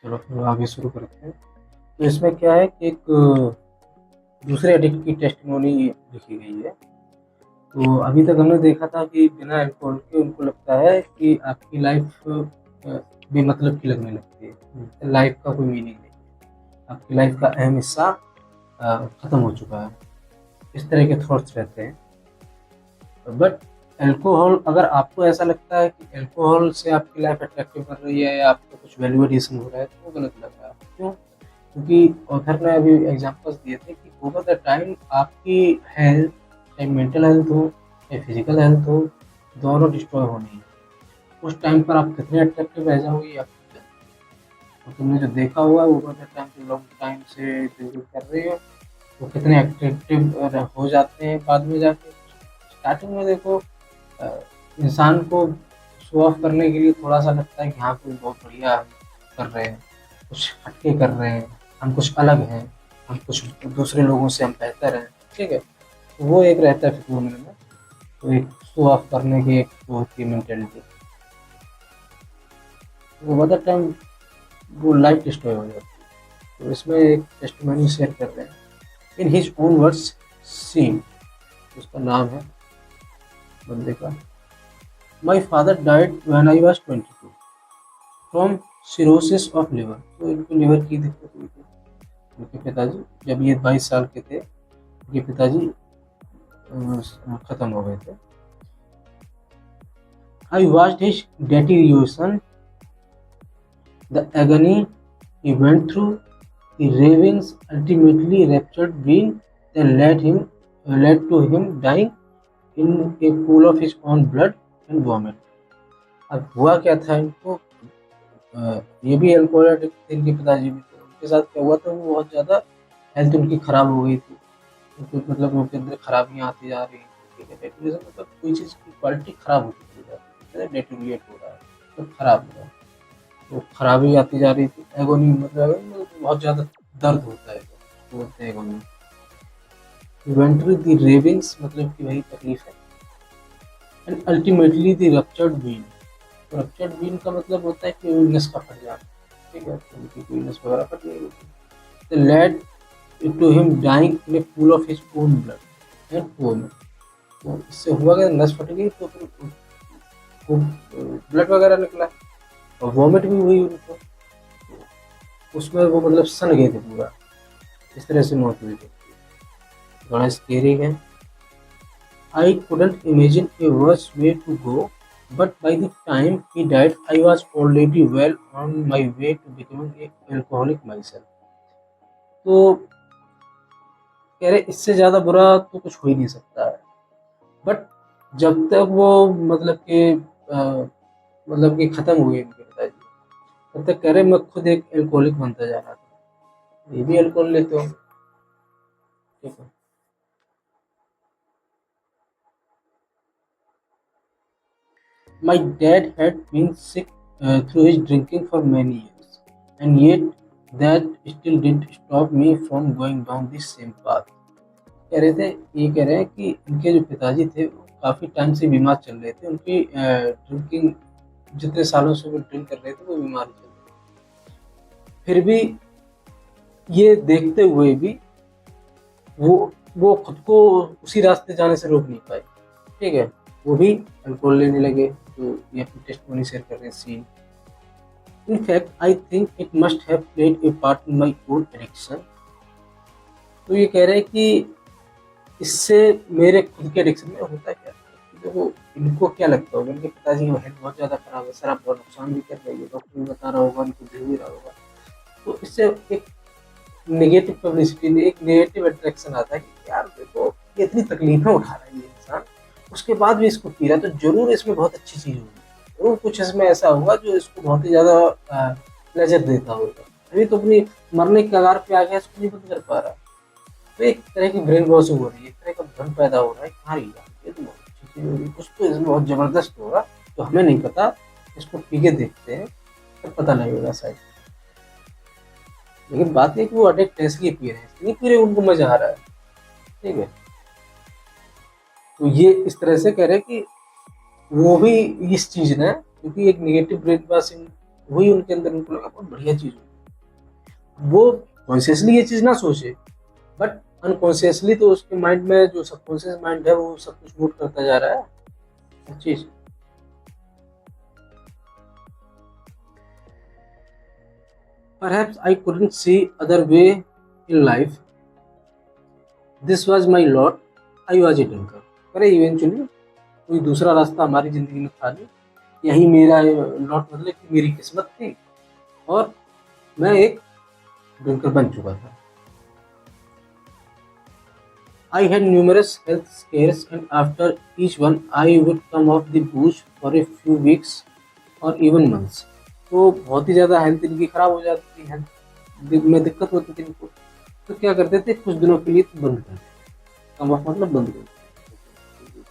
चलो फिर आगे शुरू करते हैं। तो इसमें क्या है कि एक दूसरे एडिक्ट की टेस्टिमोनी लिखी गई है। तो अभी तक हमने देखा था कि बिना अल्कोहल के उनको लगता है कि आपकी लाइफ बेमतलब की लगने लगती है, लाइफ का कोई मीनिंग नहीं है, आपकी लाइफ का अहम हिस्सा खत्म हो चुका है। इस तरह के थॉट्स रहते हैं। बट अल्कोहल, अगर आपको ऐसा लगता है कि अल्कोहल से आपकी लाइफ अट्रैक्टिव कर रही है या आपको कुछ वैल्यू एडिशन हो रहा है, तो वो गलत लग रहा है। क्यों? क्योंकि ऑथर ने अभी एग्जांपल्स दिए थे कि ओवर द टाइम आपकी हेल्थ, चाहे मेंटल हेल्थ हो चाहे फिजिकल हेल्थ हो, दोनों डिस्ट्रॉय होनी है। उस टाइम पर आप कितने अट्रैक्टिव रह जाओगे या तो तुमने जो देखा हुआ है ओवर द टाइम, जो लॉन्ग टाइम से जो कर रहे हो वो कितने अट्रैक्टिव हो जाते हैं बाद में जाके। स्टार्टिंग में देखो, अ, इंसान को शो ऑफ करने के लिए थोड़ा सा लगता है कि हाँ कोई बहुत बढ़िया कर रहे हैं, कुछ हटके कर रहे हैं, हम कुछ अलग हैं, हम कुछ दूसरे लोगों से हम बेहतर हैं। ठीक है, तो वो एक रहता है फितूर में। तो एक शो ऑफ करने की एक वो होती है मेंटेलिटी, वो बदर टाइम वो लाइफ डिस्ट्रॉय हो जाती है। तो इसमें एक टेस्टिमनी शेयर कर रहे हैं इन हिज ओन वर्ड्स। सी, उसका नाम है बंदे का, my father died when I was 22 from cirrhosis of liver. तो इनको लिवर की दिक्कत हुई थी। उनके पिताजी जब ये 22 साल के थे, उनके पिताजी खत्म हो गए थे। I watched his deterioration, the agony he went through, the ravings ultimately ruptured vein that led to him dying in a pool of his own blood and vomit. अब हुआ क्या था इनको, ये भी अल्कोहल एडिक्ट थे, इनके पिताजी भी थे। उनके साथ क्या हुआ था, वो बहुत ज़्यादा हेल्थ उनकी खराब हो गई थी। उनको मतलब उनके अंदर खराबियाँ आती जा रही थी। ठीक है, डेटोरिएशन मतलब कोई चीज़ की क्वालिटी खराब होती चली जाती है, डेटोरिएट हो रहा है तो खराब हो रहा है, तो खराबी आती जा रही थी। एगोनी मतलब बहुत ज़्यादा दर्द होता है, तो बोलते हैं एगोनी। इवेंटुअली द रेविंग्स मतलब कि वही तकलीफ है। And ultimately the ruptured vein. Ruptured vein का मतलब होता है कि नस का फट जाना। ठीक है, तो उनकी कोई नस वगैरह फट गई होती। The led to him dying in a pool of his own blood and vomit. तो इससे हुआ क्या, नस फट गई तो फिर वो ब्लड वगैरह निकला और वॉमिट भी हुई उनको। उसमें वो मतलब सन गए थे पूरा, इस तरह से मौत हुई थी। थोड़ा स्केरी है। I couldn't imagine a worse way to go, but by the time he died, I was already well on my way to becoming an alcoholic myself. तो कह रहे इससे ज़्यादा बुरा तो कुछ हो ही नहीं सकता है। बट जब तक वो मतलब कि ख़त्म हुए इनके पिताजी, तब तक कह रहे मैं खुद एक एल्कोहलिक बनता जा रहा था। ये भी अल्कोहल लेते हो? ठीक है। My dad had been sick through his drinking for many years, and yet that still didn't stop me from going down the same path. कह रहे थे, ये कह रहे हैं कि इनके जो पिताजी थे वो काफ़ी टाइम से बीमार चल रहे थे। उनकी ड्रिंकिंग, जितने सालों से वो ड्रिंक कर रहे थे वो बीमार चल रहे थे। फिर भी ये देखते हुए भी वो खुद को उसी रास्ते जाने से रोक नहीं पाए। ठीक है, वो भी अल्कोहल लेने लगे। तो ये अपनी टेस्टिमोनी शेयर कर रहे हैं scene. In fact, I think it must have played a part in my own addiction. तो ये कह रहे हैं कि इससे मेरे खुद के एडिक्शन में होता क्या है। देखो, इनको क्या लगता होगा, इनके पिताजी की हेल्थ बहुत ज़्यादा खराब है, शराब बहुत नुकसान भी कर रही है, डॉक्टर भी बता रहा होगा, इनको दे भी रहा होगा। तो इससे एक नेगेटिव पब्लिसिटी, एक नेगेटिव अट्रैक्शन आता है कि यार देखो ये इतनी तकलीफें उठा रहा है ये इंसान, उसके बाद भी इसको पी रहा है, तो जरूर इसमें बहुत अच्छी चीज़ होगी, जरूर कुछ इसमें ऐसा होगा जो इसको बहुत ही ज़्यादा प्लेजर देता होगा। अभी तो अपनी मरने के कगार पे आ गया, इसको नहीं बंद कर पा रहा। तो एक तरह की ब्रेन वॉशिंग हो रही है, एक तरह का भ्रम पैदा हो रहा है कि हाँ यार ये तो बहुत अच्छी चीज़ होगी, कुछ तो इसमें बहुत ज़बरदस्त होगा तो हमें नहीं पता, इसको पी के देखते हैं तो पता लगेगा शायद। लेकिन बात है कि वो अडिक्ट इसलिए पी रहे हैं, इसलिए पी रहे, उनको मजा आ रहा है। ठीक है, तो ये इस तरह से कह रहे हैं कि वो भी इस चीज ने, क्योंकि एक नेगेटिव ब्रेन वॉशिंग हुई उनके अंदर, उनको लगा बहुत बढ़िया चीज हुई, वो कॉन्शियसली ये चीज़ ना सोचे, बट अनकॉन्शियसली तो उसके माइंड में जो सबकॉन्शियस माइंड है वो सब कुछ नोट करता जा रहा है हर चीज़। Perhaps I couldn't see other way in life. This was my lot. I was a drinker. अरे इवेंचुअली कोई दूसरा रास्ता हमारी ज़िंदगी में था नहीं, यही मेरा लॉट मतलब कि मेरी किस्मत थी और मैं एक ड्रिंकर बन चुका था। I had numerous health scares and after each one I would come off the booze for a few weeks or even months. तो बहुत ही ज़्यादा हेल्थ इनकी ख़राब हो जाती थी, हेल्थ में दिक्कत होती थी इनको, तो क्या करते थे कुछ दिनों के लिए तो बंद कर देते, कम ऑफ मतलब बंद कर देते,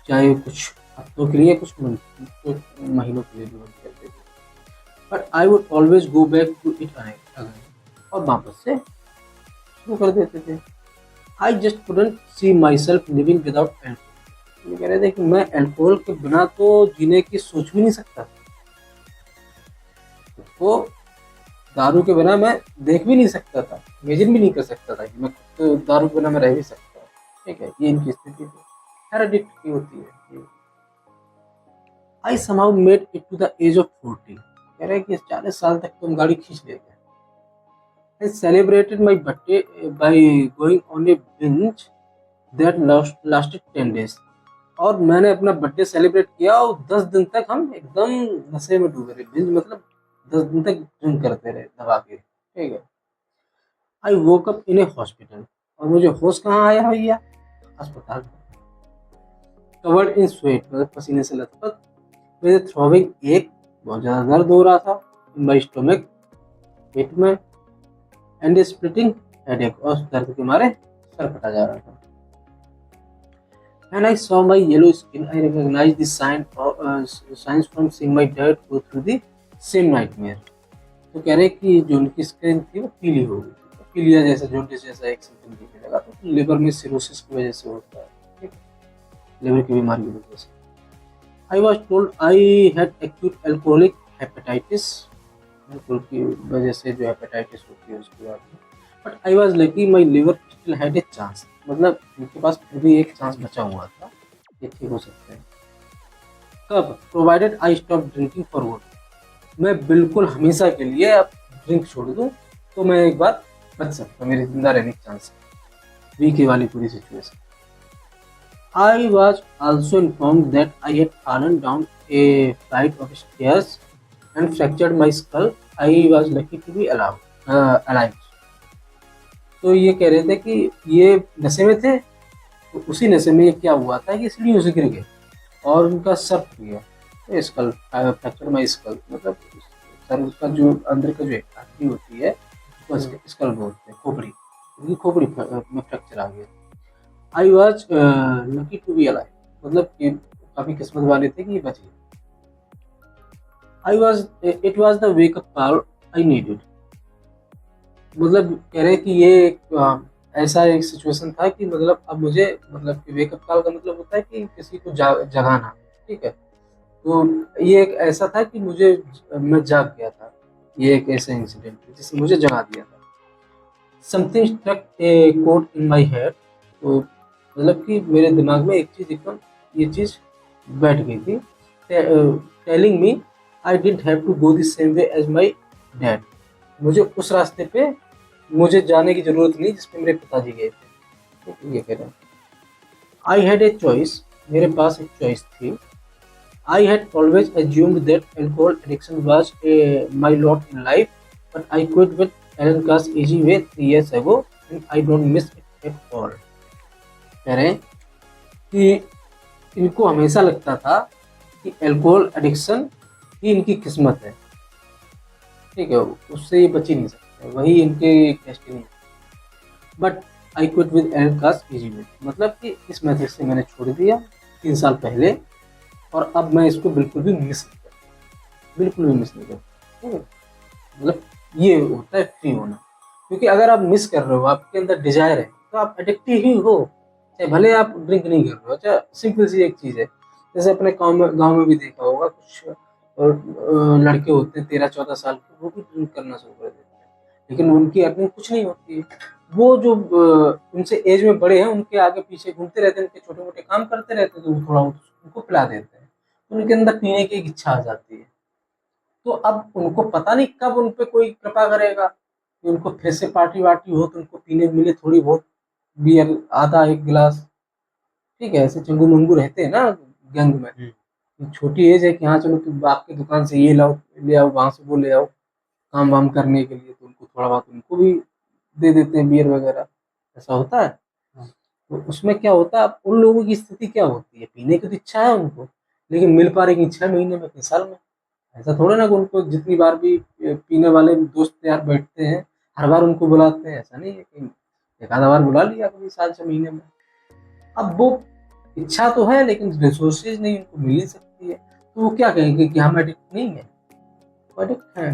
चाहे कुछ हफ्तों के लिए कुछ महीनों के लिए भी बंद कर देते, but I would always go back to it again और वापस से शुरू कर देते थे। I just couldn't see myself living without alcohol. ये कह रहे थे कि मैं अल्कोहल के बिना तो जीने की सोच भी नहीं सकता, तो दारू के बिना मैं देख भी नहीं सकता था, इमेजिन भी नहीं कर सकता था कि मैं तो दारू के बिना मैं रह भी सकता हूँ। ठीक है, ये इनकी स्थिति थी, हेरेडिटी होती है। I somehow made it to the age of 40। कह रहे हैं कि 40 साल तक तुम गाड़ी खींच लेते हैं। I celebrated my birthday by going on a binge that lasted 10 days। और मैंने अपना बर्थडे सेलिब्रेट किया और 10 दिन तक हम एकदम नशे में डूबे रहे। बिंज मतलब 10 दिन तक ड्रिंक करते रहे दबा के। ठीक है। आई woke up in A hospital और मुझे होश कहाँ आया भैया? अस्पताल। कवर्ड इन स्वेट मतलब पसीने से लथपथ, मेरे थ्रोविंग एक बहुत ज़्यादा दर्द हो रहा था इन माई स्टोमक पेट में एंड स्प्लिटिंग हेडेक और दर्द के मारे सर फटा जा रहा था। When I saw my yellow skin, I recognized the signs from seeing my dad go through the same nightmare। तो कह रहे कि जो उनकी स्किन थी वो पीली हो गई थी, पीलिया जैसा जॉन्डिस जैसा एक सिम्टम दिखने लगा, तो लिवर में सिरोसिस की वजह से होता है, ठीक, लिवर की बीमारी की वजह से। I was told I had acute alcoholic hepatitis, alcohol की वजह से जो हेपेटाइटिस होती है उसकी बात में। But I was lucky my liver still had a chance, मतलब उनके पास फिर भी एक चांस बचा हुआ था, ये ठीक हो सकते हैं। कब? Provided I stop drinking for good. मैं बिल्कुल हमेशा के लिए अब ड्रिंक छोड़ दूँ तो मैं एक बार बच सकता, मेरी जिंदा रहने की चांस है। वीके वाली पूरी situation. I was also informed that I had fallen down A flight of stairs and fractured my skull. I was lucky to be alive। तो ये कह रहे थे कि ये नशे में थे, तो उसी नशे में ये क्या हुआ था कि सीढ़ियों से गिर गए और उनका सर फट गया। तो स्कल फ्रैक्चर माई स्कल मतलब सर का जो अंदर का जो हड्डी होती है उसको स्कल बोलते हैं, खोपड़ी, उनकी खोपड़ी में फ्रैक्चर आ गया। I was lucky to be alive मतलब कि काफ़ी किस्मत वाले थे कि ये बच गए। it was the wake up call I needed। मतलब कह रहे हैं कि ये एक ऐसा एक सिचुएशन था कि मतलब अब मुझे मतलब कि वेकअप कॉल का मतलब होता है कि किसी को जगाना, ठीक है, तो ये एक ऐसा था कि मैं जाग गया था, ये एक ऐसा इंसिडेंट जिसने मुझे जगा दिया था। समथिंग स्ट्रक ए कोड इन माई हेड, तो मतलब कि मेरे दिमाग में एक चीज़ एकदम ये चीज़ बैठ गई थी, telling me I didn't have to go the same way as my dad. मुझे उस रास्ते पे मुझे जाने की जरूरत नहीं जिस पे मेरे पिताजी गए थे। तो ये कह रहे हैं आई हैड ए चॉइस, मेरे पास एक चॉइस थी। I had always assumed that alcohol addiction was my lot in life but I quit with Allen Carr's easy way 3 years ago and I don't miss it at all. कह रहे हैं कि इनको हमेशा लगता था कि अल्कोहल एडिक्शन ही इनकी किस्मत है, ठीक है, उससे ये बच ही नहीं सकते, वही इनके destiny. But I quit with Allen Carr's easy way, मतलब कि इस मेथड से मैंने छोड़ दिया 3 साल पहले और अब मैं इसको बिल्कुल भी मिस नहीं करता, बिल्कुल भी मिस नहीं करता, ठीक है। मतलब ये होता है फ्री होना, क्योंकि अगर आप मिस कर रहे हो, आपके अंदर डिजायर है, तो आप एडिक्टिव ही हो, चाहे भले आप ड्रिंक नहीं कर रहे हो। चाहे सिंपल सी एक चीज़ है, जैसे अपने गाँव में भी देखा होगा कुछ और लड़के होते हैं 13-14 साल के, वो भी ड्रिंक करना शुरू कर देते हैं। लेकिन उनकी अर्निंग कुछ नहीं होती है। वो जो उनसे एज में बड़े हैं उनके आगे पीछे घूमते रहते हैं, उनके छोटे मोटे काम करते रहते हैं, तो वो थोड़ा उनको पिला देते हैं, तो उनके अंदर पीने की एक इच्छा आ जाती है। तो अब उनको पता नहीं कब उन पे कोई कृपा करेगा कि उनको फिर से पार्टी वार्टी हो तो उनको पीने मिले थोड़ी बहुत बियर, आधा एक गिलास। ठीक है, ऐसे चंगू मंगू रहते हैं ना गैंग में, छोटी एज है कि हाँ चलो तुम आपकी दुकान से ये लाओ ले आओ, वहां से वो ले आओ काम वाम करने के लिए, तो उनको थोड़ा बहुत उनको भी दे देते हैं बियर वगैरह। ऐसा होता है। तो उसमें क्या होता है, अब उन लोगों की स्थिति क्या होती है, पीने की तो इच्छा है उनको, लेकिन मिल पा रही 6 महीने में, 3 साल में। ऐसा थोड़ा ना कि उनको जितनी बार भी पीने वाले दोस्त यार बैठते हैं हर बार उनको बुलाते हैं, ऐसा नहीं है कि एक आधा बार बुला लिया कभी साल 6 महीने में। अब वो इच्छा तो है लेकिन रिसोर्सेज नहीं, उनको मिल नहीं सकती है, तो वो क्या कहेंगे कि हम एडिक्ट नहीं है। वो एडिक्ट है।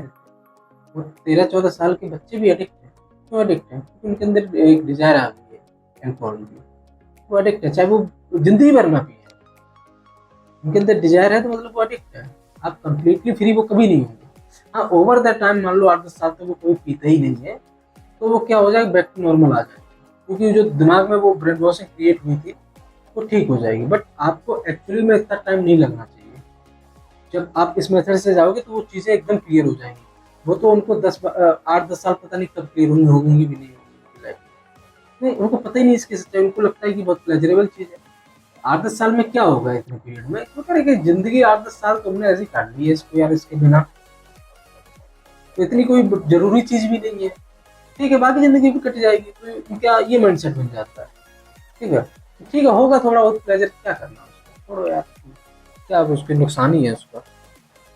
वो 13-14 साल के बच्चे भी एडिक्ट हैं। क्यों एडिक्ट हैं? क्योंकि उनके अंदर एक डिजायर आ गई है अल्कोहल की। वो एडिक्ट है, चाहे वो जिंदगी भर ना पिए, उनके अंदर डिजायर है तो मतलब वो एडिक्ट है। आप कंप्लीटली फ्री वो कभी नहीं होंगे। हाँ, ओवर द टाइम मान लो 8-10 साल तक वो कोई पीता ही नहीं है, तो वो क्या हो जाएगा, बैक टू नॉर्मल आ जाएगा, क्योंकि जो दिमाग में वो ब्रेन वॉशिंग क्रिएट हुई थी वो ठीक हो जाएगी। बट आपको एक्चुअली में इतना टाइम नहीं लगना चाहिए। जब आप इस मेथड से जाओगे तो वो चीज़ें एकदम क्लियर हो जाएंगी। वो तो उनको 8-10 साल पता नहीं कब क्लियर होंगी भी नहीं होंगी लाइफ में। नहीं, उनको पता ही नहीं इसकी सच्चाई, उनको लगता है कि बहुत प्लेजरेबल चीज़ है। 8-10 साल में क्या होगा इतने पीरियड में, तो करेंगे जिंदगी 8-10 साल तुमने ऐसी काट ली है इसको यार, इसके बिना तो इतनी कोई जरूरी चीज भी नहीं है। ठीक है, बाकी जिंदगी भी कट जाएगी, तो क्या ये माइंडसेट बन जाता है। ठीक है, ठीक है, होगा थोड़ा बहुत प्लेजर, क्या करना उसका, छोड़ो यार, क्या अब उसके नुकसान ही है उसका।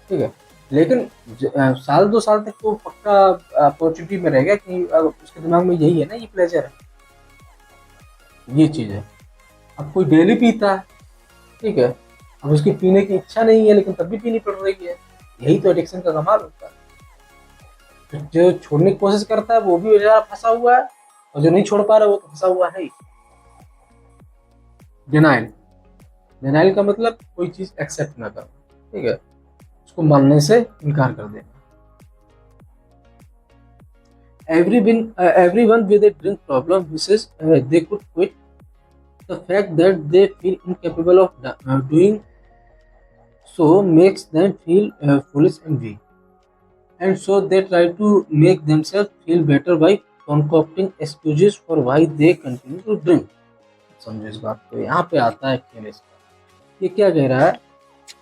ठीक है, लेकिन साल 2 साल तक तो पक्का अपॉर्चुनिटी में रहेगा कि अब उसके दिमाग में यही है ना, ये प्लेजर है, ये चीज है। अब कोई डेली पीता है, ठीक है, अब उसकी पीने की इच्छा नहीं है लेकिन तब भी पीनी पड़ रही है, यही तो एडिक्शन का कमाल होता है। तो जो छोड़ने की कोशिश करता है वो भी बेचारा फंसा हुआ है, और जो नहीं छोड़ पा रहा वो तो फंसा हुआ है ही। डिनाइल, डिनाइल का मतलब कोई चीज एक्सेप्ट ना करना, ठीक है, उसको मानने से इनकार कर देना। Everyone with a drink problem wishes they could quit. The fact that they feel incapable of doing so makes them feel foolish and weak, and so they try to make themselves feel better by concocting excuses for why they continue to drink. समझो इस बात को, यहाँ पे आता है खेल इसका। ये क्या कह रहा है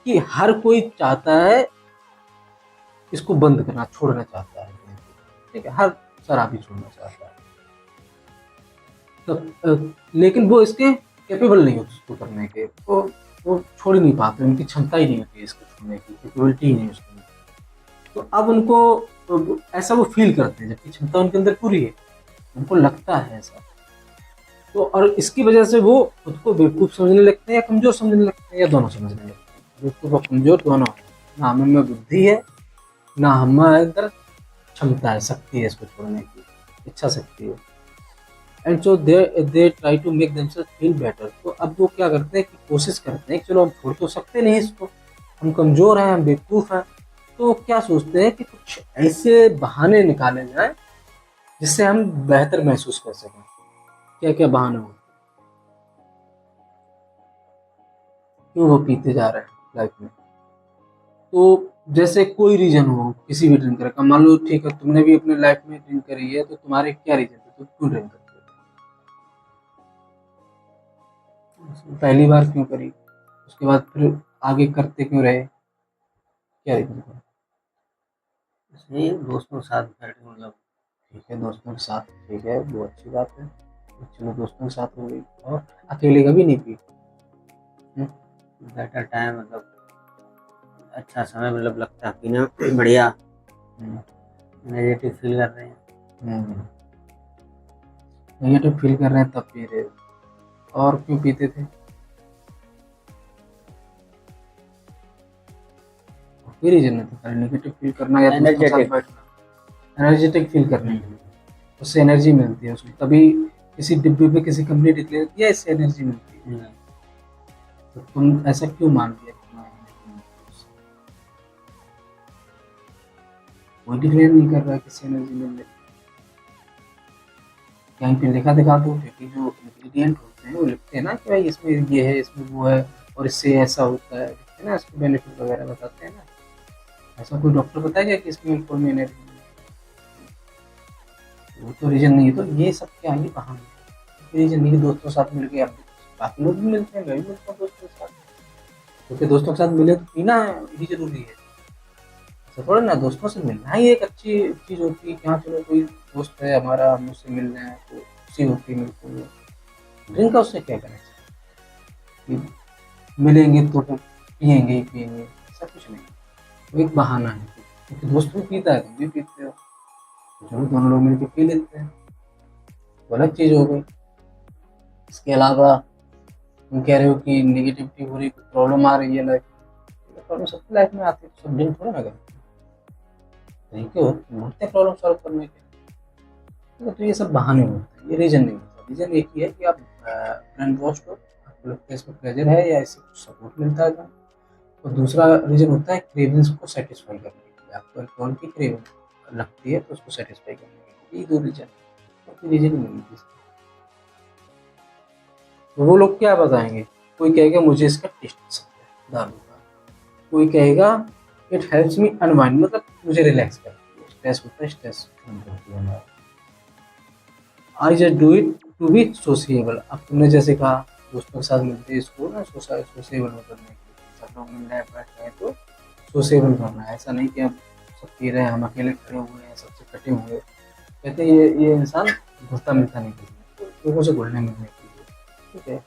कि हर कोई चाहता है इसको बंद करना, छोड़ना चाहता है, ठीक है, हर शराबी छोड़ना चाहता है, तो लेकिन वो इसके कैपेबल नहीं होते उसको करने के, वो छोड़ ही नहीं पाते, उनकी क्षमता ही नहीं होती इसको छोड़ने की, कैपेबिलिटी ही नहीं उसके अंदर। तो अब उनको ऐसा वो फील करते हैं जबकि क्षमता उनके अंदर पूरी है, उनको लगता है ऐसा। तो और इसकी वजह से वो खुद को बेवकूफ समझने लगते हैं या कमजोर समझने लगते हैं, या दोनों समझने लगते हैं, बेवकूफ और कमजोर दोनों। ना हमें बुद्धि है, ना हमारे अंदर क्षमता है, शक्ति है इसको छोड़ने की, इच्छा शक्ति है। And so they try to make themselves feel better. तो अब वो क्या करते हैं कि कोशिश करते हैं कि चलो हम छोड़ तो सकते नहीं इसको, हम कमजोर हैं, हम बेवकूफ़ हैं, तो क्या सोचते हैं कि कुछ ऐसे बहाने निकाले जाए जिससे हम बेहतर महसूस कर सकें। क्या क्या बहाने होते हैं, क्यों वो पीते जा रहे हैं लाइफ में। तो जैसे कोई रीजन हो किसी भी ड्रिंकर का, मान लो ठीक है तुमने भी अपने लाइफ में ड्रिंक करी है, तो तुम्हारे क्या रीजन थे, तुम क्यों ड्रिंक करते हो, पहली बार क्यों करी, उसके बाद फिर आगे करते क्यों रहे, क्या रीजन था। इसलिए दोस्तों के साथ बैठ के मतलब ठीक है, दोस्तों के साथ, ठीक है, वो अच्छी बात है, चलो दोस्तों के साथ हो गई, और अकेले कभी नहीं पी। बेटर टाइम मतलब अच्छा समय मतलब लगता है पीने में बढ़िया, नेगेटिव फील कर रहे हैं। नेगेटिव फील कर रहे हैं तब पी रहे हो, और क्यों पीते थे, कोई रीजन नहीं था, नेगेटिव फील करना या दोस्तों के साथ बैठना, एनर्जेटिक फील करने के लिए, उससे एनर्जी मिलती है उसको, तभी किसी डिब्बे पे किसी कंपनी डिक्लेयर किया इससे एनर्जी मिलती है, तो तुम ऐसा क्यों मान लिया, कोई डिक्लेयर नहीं कर रहा है किसी एनर्जी मिलने, कहीं पे लिखा दिखा दो, क्योंकि जो इंग्रेडिएंट होते हैं वो लिखते हैं ना कि भाई इसमें ये है, इसमें वो है, और इससे ऐसा होता है, लिखते हैं ना, इसके बेनिफिट वगैरह बताते हैं ना। ऐसा कोई डॉक्टर बताएगा कि इसमें मेटफॉर्मिन है? वो तो रीजन नहीं है। तो ये सब क्या है, बहाने। रीजन नहीं कि दोस्तों के साथ मिल के, अब बाकी लोग भी मिलते हैं, मैं भी मिलता हूँ दोस्तों के साथ, क्योंकि दोस्तों के साथ मिले तो पीना ही जरूरी है। ऐसा थोड़ा ना, दोस्तों से मिलना ही एक अच्छी चीज़ होती है कि हाँ चलो कोई दोस्त है हमारा, हम उससे मिल रहे हैं तो खुशी होती है मिलते हुए। ड्रिंक का उससे क्या करें कि मिलेंगे तो फिर पियेंगे ही पियेंगे, ऐसा कुछ नहीं। वो एक बहाना है, क्योंकि दोस्त भी पीता है तुम भी पीते हो, तो चलो दोनों लोग मिलकर पी लेते हैं, तो अलग चीज़ हो गई। इसके अलावा तुम कह रहे हो कि नेगेटिविटी हो रही, प्रॉब्लम आ रही है लाइफ, प्रॉब्लम सबकी लाइफ में आती है, तो सब ड्रिंक थोड़ा ना करते हैं, तरीके ढूंढते हैं प्रॉब्लम सॉल्व करने के। तो ये सब बहाने होते हैं, ये रीजन नहीं होता। रीजन एक ही है कि आप ब्रेन वॉश हो, आपको लगता है इसमें प्लेजर है या इससे कुछ सपोर्ट मिलता है तो। और दूसरा रीजन होता है क्रेविंग्स को सेटिस्फाई करने के लिए, आपको अल्कोहल की क्रेविंग लगती है तो उसको सेटिस्फाई करने के लिए, ये दो रीजन, तो रीजन नहीं है। तो वो लोग क्या बताएंगे, कोई कहेगा मुझे इसका टेस्ट पसंद है दारू का, कोई कहेगा इट हेल्प्स मी अनवाइंड, मतलब मुझे रिलैक्स करती है, स्ट्रेस होता है स्ट्रेस कम करती है हमारा। I just do it to be sociable, अब तुमने जैसे कहा दोस्तों के साथ मिलते हैं इसको ना सोशिएबल करने के लिए, सब लोग मिल रहे हैं बैठ रहे हैं तो सोशिएबल करना है, ऐसा नहीं कि अब सब पी रहे हैं हम अकेले खड़े हुए हैं सबसे कटे हुए। कहते हैं ये इंसान घुलता मिलता नहीं किसी में, लोगों से घुलने मिलने के लिए, ठीक है।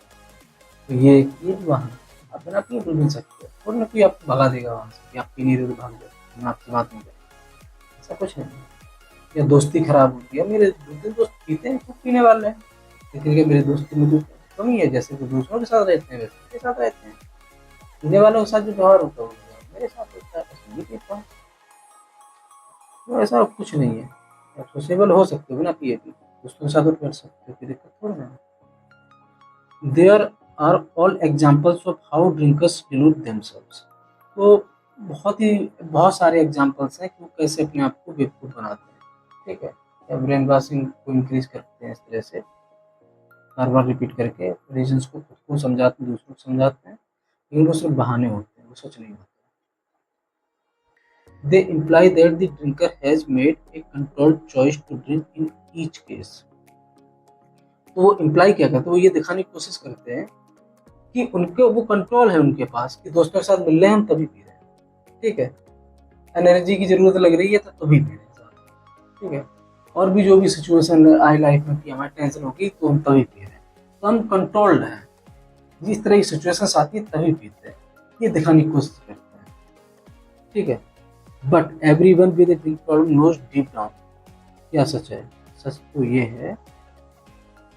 तो ये वहाँ आप बिना पिए भी मिल सकते हो, और ना कोई आपको भगा देगा वहाँ से कि आप पी नहीं रहे तो भाग जाओ, मैं आपसे बात नहीं करूँ, ऐसा कुछ नहीं है। या दोस्ती खराब होती है, मेरे दो तीन दोस्त पीते हैं, खूब पीने वाले हैं, लेकिन क्या मेरे दोस्ती में तो कमी है, जैसे वो दूसरों के साथ रहते हैं वैसे मेरे साथ रहते हैं, पीने वालों के साथ जो व्यवहार होता है वो मेरे साथ होता है, बस मैं भी पीता हूँ। तो ऐसा कुछ नहीं है, आप सोशेबल हो सकते हो बिना पिए भी, दोस्तों के साथ कर सकते हो, कोई दिक्कत थोड़ी ना है। There are all examples of how drinkers dilute themselves, तो बहुत सारे एग्जाम्पल्स हैं कि वो कैसे अपने आप को बेवकूफ़ बनाते हैं, ठीक है, या ब्रेन वॉशिंग को इंक्रीज करते हैं इस तरह से, बार बार रिपीट करके रीजंस को खुद को समझाते हैं दूसरों को समझाते हैं, लेकिन वो सिर्फ बहाने होते हैं, वो सच नहीं होते। They imply that the drinker has made a controlled choice to drink in each case, तो वो इम्प्लाई क्या करते हैं, वो ये दिखाने की कोशिश करते हैं कि उनके वो कंट्रोल है उनके पास, कि दोस्तों के साथ मिल रहे हैं हम तभी पी रहे हैं, ठीक है, एनर्जी की जरूरत लग रही है तो तभी पी रहे हैं, ठीक है, और भी जो भी सिचुएशन आई लाइफ में कि हमारी टेंशन होगी तो हम तभी पी रहे हैं, तो हम कंट्रोल्ड हैं, जिस तरह की सिचुएशन आती है तभी पीते हैं, ये दिखाने की कोशिश करते हैं, ठीक है। But everyone with drink problem knows deep down, क्या सच है, सच तो ये है,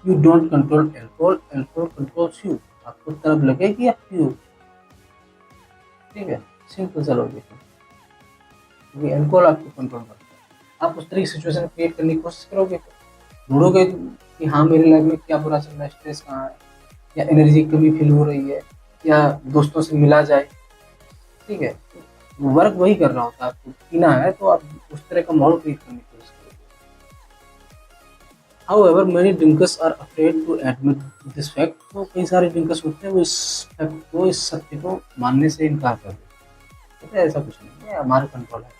you don't control alcohol, alcohol controls you, आपको तलब लगे कि आप पियो, ठीक है, सिंपल सा लॉजिक है, क्योंकि एल्कोहल आपको कंट्रोल करता है। आप उस तरह की सिचुएशन क्रिएट करने की कोशिश करोगे, ढूंढोगे कि हाँ मेरे लाइफ में क्या बुरा चल रहा है, स्ट्रेस कहाँ है, या एनर्जी की कमी फील हो रही है, या दोस्तों से मिला जाए, ठीक है, वर्क वही कर रहा होता है, आपको पीना है तो आप उस तरह का माहौल क्रिएट करने की कोशिश करोगे। However, many drinkers are afraid to admit this fact, तो कई सारे ड्रिंकर्स होते हैं वो इस फैक्ट को, इस सत्य को मानने से इनकार कर देते हैं, ऐसा कुछ नहीं है, हमारे कंट्रोल है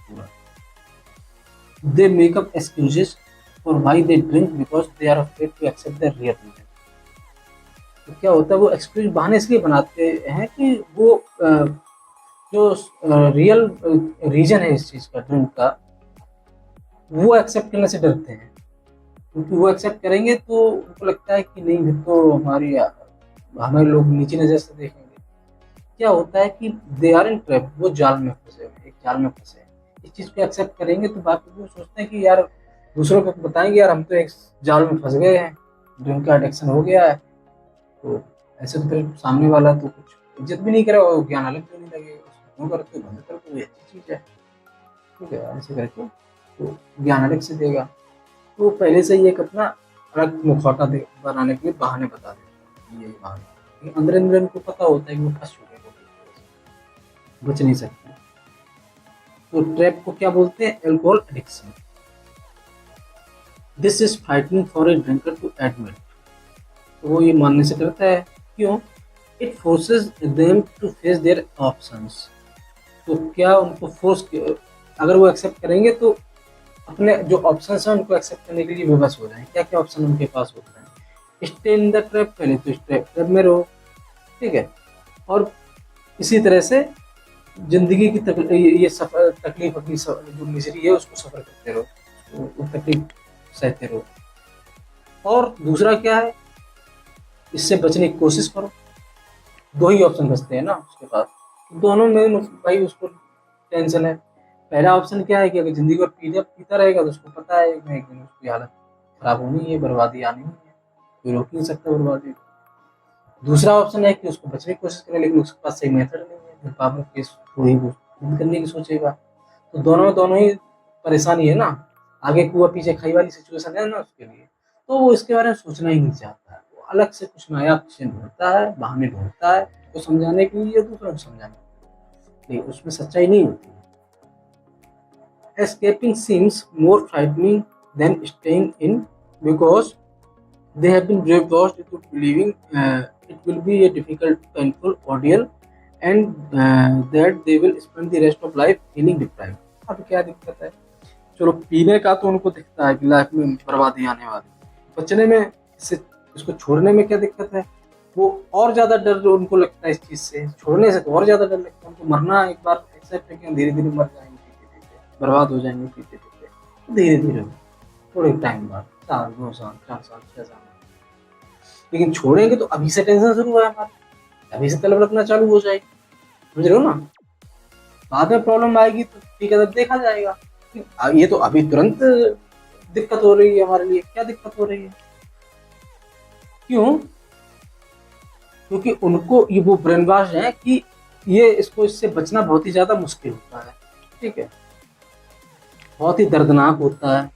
पूरा। They make up excuses for why they drink because they are afraid to accept the real reason, तो क्या होता है वो एक्सक्यूज बहाने इसलिए बनाते हैं कि वो जो रियल रीजन है इस चीज़ का, ड्रिंक का, वो एक्सेप्ट करने से डरते हैं, क्योंकि वो एक्सेप्ट करेंगे तो उनको लगता है कि नहीं फिर तो हमें लोग नीची नज़र से देखेंगे। क्या होता है कि दे आर इन ट्रैप, वो जाल में फंसे हुए, एक जाल में फंसे हैं, इस चीज़ को एक्सेप्ट करेंगे तो बाकी लोग सोचते हैं कि यार दूसरों को बताएंगे यार हम तो एक जाल में फंस गए हैं, ड्रिंक का एडिक्शन हो गया है, तो ऐसे तो फिर सामने वाला तो कुछ इज्जत भी नहीं करेगा, वो ज्ञान अलग देने लगेगा, उसको क्यों करते हो बंद कर दो, ये अच्छी चीज़ है, ठीक है, ऐसे करके तो ज्ञान अलग से देगा, तो वो पहले से ही एक अपना अलग मुखौटा बनाने के लिए बहाने बता देते हैं, ये बहाने, लेकिन अंदर अंदर उनको पता होता है कि वो फंस चुके हैं, वो बच नहीं सकते। तो ट्रैप को क्या बोलते हैं, alcohol addiction. This is frightening for a drinker to admit. तो वो ये मानने से डरता है। क्यों? It forces them to face their options. तो क्या उनको अगर वो एक्सेप्ट करेंगे तो अपने जो ऑप्शन है उनको एक्सेप्ट करने के लिए विवश हो जाए। क्या क्या ऑप्शन उनके पास होता है? स्टे इन द ट्रैप, पहले तो ट्रैप में रहो, ठीक है, और इसी तरह से जिंदगी की ये सफर तकलीफ अपनी जो मिजरी है उसको सफर करते रहो, वो तकलीफ सहते रहो। और दूसरा क्या है? इससे बचने की कोशिश करो। दो ही ऑप्शन बचते हैं ना उसके पास, दोनों में भाई उसको टेंशन है। पहला ऑप्शन क्या है कि अगर जिंदगी भर पीता रहेगा तो उसको पता है एक ना एक दिन उसकी हालत खराब होनी है, बर्बादी आनी है, कोई रोक नहीं सकता बर्बादी। दूसरा ऑप्शन है कि उसको बचने की कोशिश करे, लेकिन उसके पास सही मेथड नहीं है, फिर बाद में केस थोड़ी वो बंद करने की सोचेगा। तो दोनों ही परेशानी है ना, आगे कुआ पीछे खाई वाली सिचुएशन है ना उसके लिए। तो वो इसके बारे में सोचना ही नहीं चाहता है, वो अलग से कुछ नया क्वेश्चन ढूंढता है, बहाने ढूंढता है को समझाने के लिए, दूसरों को समझाने के लिए, उसमें सच्चाई नहीं होती। Escaping seems more frightening than staying in because they have been brainwashed into believing it will be a difficult, painful ordeal and that they will spend the rest of life feeling deprived. अब क्या दिक्कत है? चलो पीने का तो उनको दिखता है कि लाइफ में बर्बादी आने वाली, बचने में इससे इसको छोड़ने में क्या दिक्कत है? वो और ज्यादा डर उनको लगता है इस चीज से, छोड़ने से तो और ज्यादा डर लगता है उनको। मरना एक बार एक्सेप्ट है कि धीरे धीरे मर जाएंगे, पीते पीते बर्बाद हो जाएंगे, पीते पीते धीरे धीरे, थोड़े टाइम बाद, 4 2 साल 4 साल 6 साल, लेकिन छोड़ेंगे तो अभी से टेंशन शुरू है हमारी, अभी से तलब रखना चालू हो जाएगी, समझ रहे हो ना? बाद में प्रॉब्लम आएगी तो ठीक है, तब देखा जाएगा। ये तो अभी तुरंत दिक्कत हो रही है हमारे लिए। क्या दिक्कत हो रही है? क्यों? क्योंकि उनको ये वो ब्रेन वॉश है कि ये इससे बचना बहुत ही ज्यादा मुश्किल होता है, ठीक है, बहुत ही दर्दनाक होता है।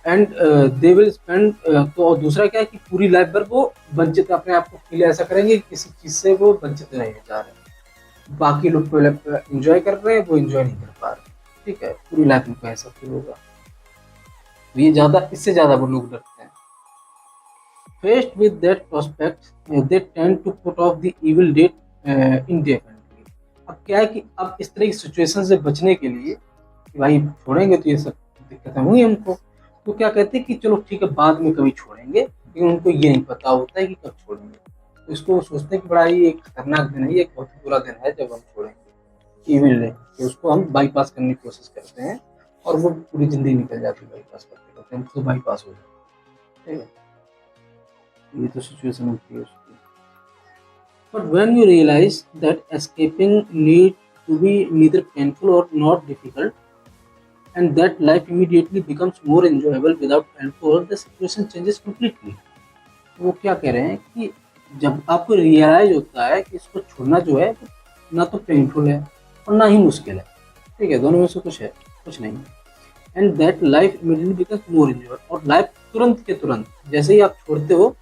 एंड दे विल स्पेंड, तो और दूसरा क्या है कि पूरी लाइफ भर वो वंचित, अपने आप को फील ऐसा करेंगे कि किसी चीज से वो वंचित रहने जा रहे हैं, बाकी लोग पहले एंजॉय कर रहे हैं, वो एंजॉय नहीं कर पा रहे, ठीक है, पूरी लाइफ उनको ऐसा फील होगा। तो ये ज्यादा, इससे ज्यादा वो लोग डरते हैं। Faced with that prospect, they tend to put off the evil date indefinitely. अब क्या है कि अब इस तरह की सिचुएशन से बचने के लिए कि भाई छोड़ेंगे तो ये सब दिक्कतें होंगी हमको, तो क्या कहते हैं कि चलो ठीक है बाद में कभी छोड़ेंगे, लेकिन उनको ये नहीं पता होता है कि कब छोड़ेंगे। तो इसको वो सोचते हैं कि बड़ा ही एक खतरनाक दिन है, ये एक बहुत बुरा दिन है जब हम छोड़ेंगे ईविल डे, तो उसको हम बाईपास करने की कोशिश करते हैं और वो पूरी जिंदगी निकल जाती है बाईपास करते करते, हम तो बाईपास हो जाते हैं, ठीक है, ये तो सिचुएशन होती है उसकी। But when you realize that escaping need to be neither painful or not difficult, and that life immediately becomes more enjoyable without alcohol, the situation changes completely. वो क्या कह रहे हैं कि जब आपको रियलाइज होता है कि इसको छोड़ना जो है ना तो पेनफुल है और ना ही मुश्किल है, ठीक है, दोनों में से कुछ है, कुछ नहीं, and that life immediately becomes more enjoy, और लाइफ तुरंत के तुरंत जैसे ही आप छोड़ते हो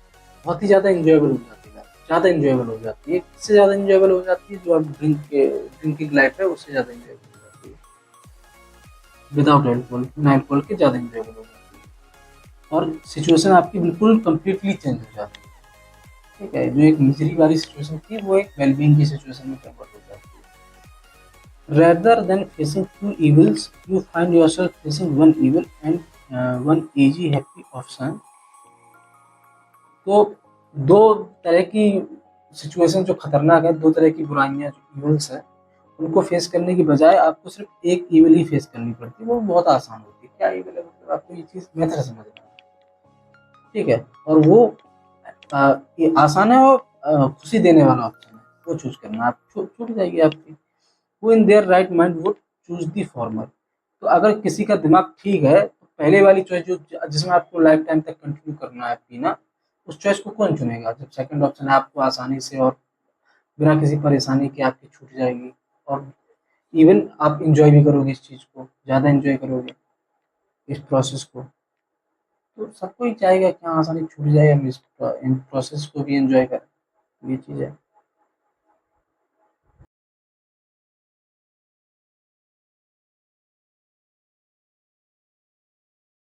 बहुत ही ज़्यादा इंजॉयबल हो जाती है, ज़्यादा इंजॉयबल हो जाती है, इससे ज़्यादा इंजॉयबल हो जाती है जो आप ड्रिंकिंग लाइफ है उससे ज़्यादा इंजॉयबल हो जाती है, विदाउट एल्कोहल, बिना एल्कोहल के ज़्यादा इंजॉयबल हो जाती है, और सिचुएशन आपकी बिल्कुल कम्प्लीटली चेंज हो जाती है, ठीक है, जो एक मिजरी वाली सिचुएशन थी वो एक वेलबींग की सिचुएशन में कन्वर्ट हो जाती है। Rather than facing two evils, you find yourself facing one evil and one easy, happy option. तो दो तरह की सिचुएशन जो खतरनाक है, दो तरह की बुराइयां जो इवल्स हैं, उनको फेस करने की बजाय आपको सिर्फ एक ईविल ही फेस करनी पड़ती है, वो बहुत आसान होती है। क्या ईविल है? मतलब आपको ये चीज़ मेथड समझना है, ठीक है, और वो ये आसान है और खुशी देने वाला ऑप्शन है, वो चूज करना, आप छूट जाएगी आपकी। वो in their right mind would choose the former. तो अगर किसी का दिमाग ठीक है तो पहले वाली चॉइस जो जिसमें आपको लाइफ टाइम तक कंटिन्यू करना है पीना, उस चॉइस को कौन चुनेगा जब सेकंड ऑप्शन है आपको आसानी से और बिना किसी परेशानी के आपकी छूट जाएगी, और इवन आप इंजॉय भी करोगे इस चीज़ को, ज़्यादा इंजॉय करोगे इस प्रोसेस को। तो सबको ही चाहेगा कि हाँ आसानी छूट जाए, हम इस इन प्रोसेस को भी इंजॉय करें, ये चीज़ है।